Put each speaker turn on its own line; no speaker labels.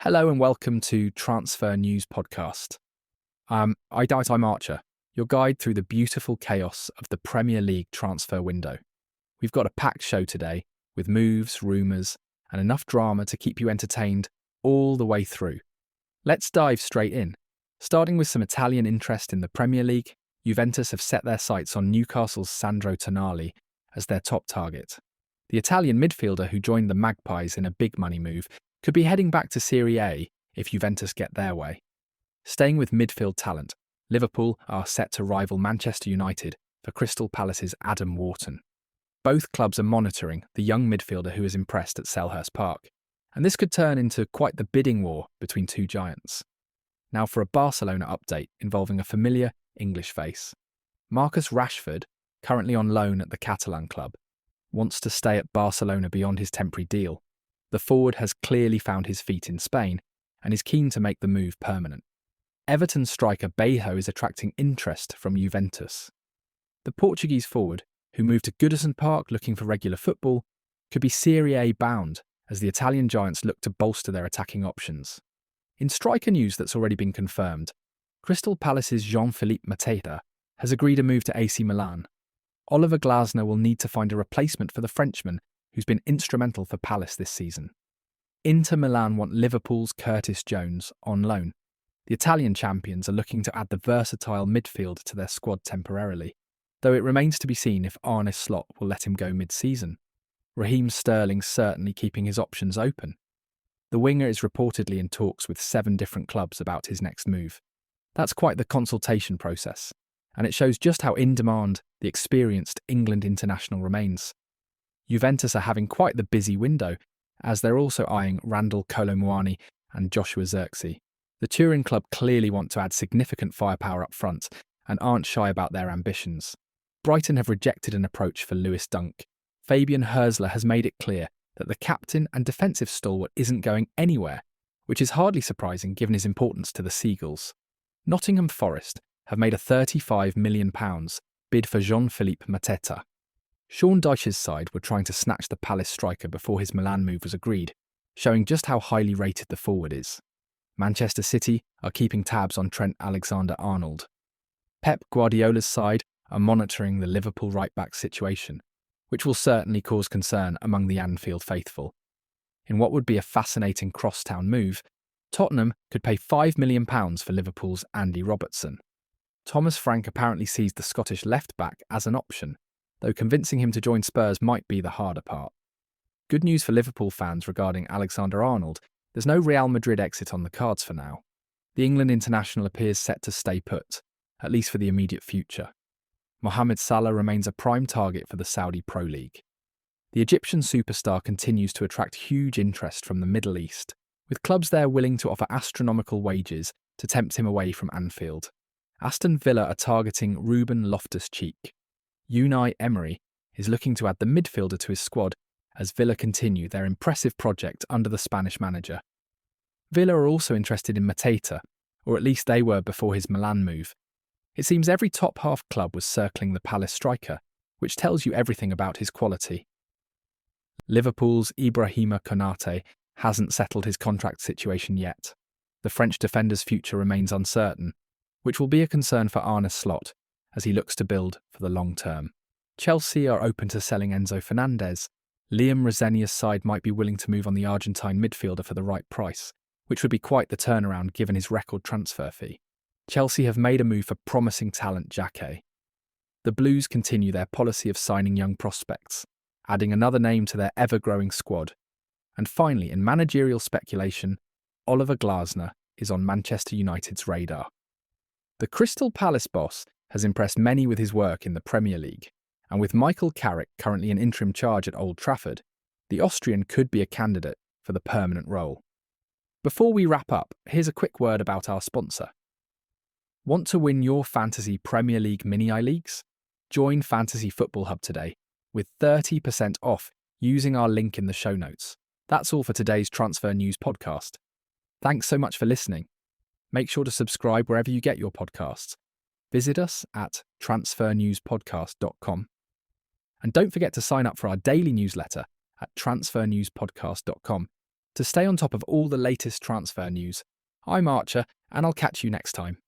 Hello and welcome to Transfer News Podcast. I'm Archer, your guide through the beautiful chaos of the Premier League transfer window. We've got a packed show today with moves, rumours, and enough drama to keep you entertained all the way through. Let's dive straight in. Starting with some Italian interest in the Premier League, Juventus have set their sights on Newcastle's Sandro Tonali as their top target. The Italian midfielder who joined the Magpies in a big money move could be heading back to Serie A if Juventus get their way. Staying with midfield talent, Liverpool are set to rival Manchester United for Crystal Palace's Adam Wharton. Both clubs are monitoring the young midfielder who has impressed at Selhurst Park, and this could turn into quite the bidding war between two giants. Now for a Barcelona update involving a familiar English face. Marcus Rashford, currently on loan at the Catalan club, wants to stay at Barcelona beyond his temporary deal. The forward has clearly found his feet in Spain and is keen to make the move permanent. Everton striker Bejo is attracting interest from Juventus. The Portuguese forward, who moved to Goodison Park looking for regular football, could be Serie A bound as the Italian giants look to bolster their attacking options. In striker news that's already been confirmed, Crystal Palace's Jean-Philippe Mateta has agreed a move to AC Milan. Oliver Glasner will need to find a replacement for the Frenchman who's been instrumental for Palace this season. Inter Milan want Liverpool's Curtis Jones on loan. The Italian champions are looking to add the versatile midfield to their squad temporarily, though it remains to be seen if Arne Slot will let him go mid-season. Raheem Sterling certainly keeping his options open. The winger is reportedly in talks with 7 different clubs about his next move. That's quite the consultation process, and it shows just how in demand the experienced England international remains. Juventus are having quite the busy window, as they're also eyeing Randall Kolo Muani and Joshua Zirkzee. The touring club clearly want to add significant firepower up front and aren't shy about their ambitions. Brighton have rejected an approach for Lewis Dunk. Fabian Herzler has made it clear that the captain and defensive stalwart isn't going anywhere, which is hardly surprising given his importance to the Seagulls. Nottingham Forest have made a £35 million bid for Jean-Philippe Mateta. Sean Dyche's side were trying to snatch the Palace striker before his Milan move was agreed, showing just how highly rated the forward is. Manchester City are keeping tabs on Trent Alexander-Arnold. Pep Guardiola's side are monitoring the Liverpool right-back situation, which will certainly cause concern among the Anfield faithful. In what would be a fascinating crosstown move, Tottenham could pay £5 million for Liverpool's Andy Robertson. Thomas Frank apparently sees the Scottish left-back as an option, though convincing him to join Spurs might be the harder part. Good news for Liverpool fans regarding Alexander-Arnold, there's no Real Madrid exit on the cards for now. The England international appears set to stay put, at least for the immediate future. Mohamed Salah remains a prime target for the Saudi Pro League. The Egyptian superstar continues to attract huge interest from the Middle East, with clubs there willing to offer astronomical wages to tempt him away from Anfield. Aston Villa are targeting Ruben Loftus-Cheek. Unai Emery is looking to add the midfielder to his squad as Villa continue their impressive project under the Spanish manager. Villa are also interested in Mateta, or at least they were before his Milan move. It seems every top-half club was circling the Palace striker, which tells you everything about his quality. Liverpool's Ibrahima Konate hasn't settled his contract situation yet. The French defender's future remains uncertain, which will be a concern for Arne Slot as he looks to build for the long term. Chelsea are open to selling Enzo Fernandez. Liam Rosenior's side might be willing to move on the Argentine midfielder for the right price, which would be quite the turnaround given his record transfer fee. Chelsea have made a move for promising talent Jake. The Blues continue their policy of signing young prospects, adding another name to their ever-growing squad. And finally, in managerial speculation, Oliver Glasner is on Manchester United's radar. The Crystal Palace boss has impressed many with his work in the Premier League, and with Michael Carrick currently in interim charge at Old Trafford, the Austrian could be a candidate for the permanent role. Before we wrap up, here's a quick word about our sponsor. Want to win your fantasy Premier League mini-I-leagues? Join Fantasy Football Hub today with 30% off using our link in the show notes. That's all for today's Transfer News podcast. Thanks so much for listening. Make sure to subscribe wherever you get your podcasts. Visit us at transfernewspodcast.com. And don't forget to sign up for our daily newsletter at transfernewspodcast.com To stay on top of all the latest transfer news, I'm Archer, and I'll catch you next time.